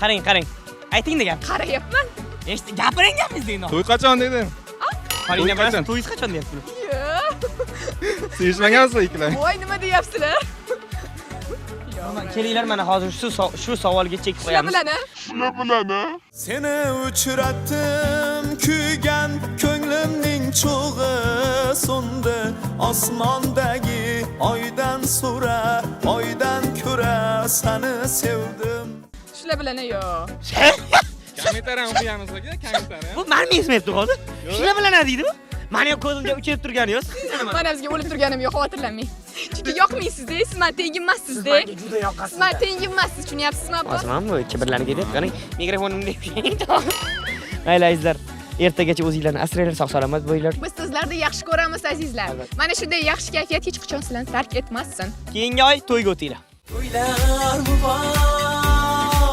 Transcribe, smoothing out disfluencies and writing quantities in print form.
Qarang. Ayting degan. Qarayapman. Eshit, gapiringiz dedim. To'y qachon dedi? Qarang, qachon? to'yingiz qachon deyapti? Sevishmagansiz ikkilar. Voy, nima deyapsizlar? Kelinglar, mana hozir shu savolga chekib qo'yamiz. Shular bilan, Seni uçurattım kuygan ko'nglimning cho'g'i so'ndi osmondagi oydan so'ra oydan ko'ra seni sevdim. Shular bilan yo. Kommentar ham o'qiyamiz aka, kommentar. Bu meni esmayapti hozir. Shular bilan nima deydi bu? Meni ko'zimga uchirib turgani yo'q. Mana bizga o'lib turganim yo'q, xavotirlanmang. Juda yoqmaysiz-da, siz men tengim emassiz-da. Juda yoqasiz. Siz men tengim emassiz, tushunyapsizmi? Hozirman bu kibrlanib ketyapti. Qarang, mikrofonimni mayli azizlar, ertagacha o'zinglarni asranglar, sog' salomat bo'linglar. Biz sizlarni yaxshi ko'ramiz azizlar. Mana shunday yaxshi kayfiyat hech qachon sizlarni tark etmasin. Keyingi oy to'yga o'tinglar. To'ylar muborak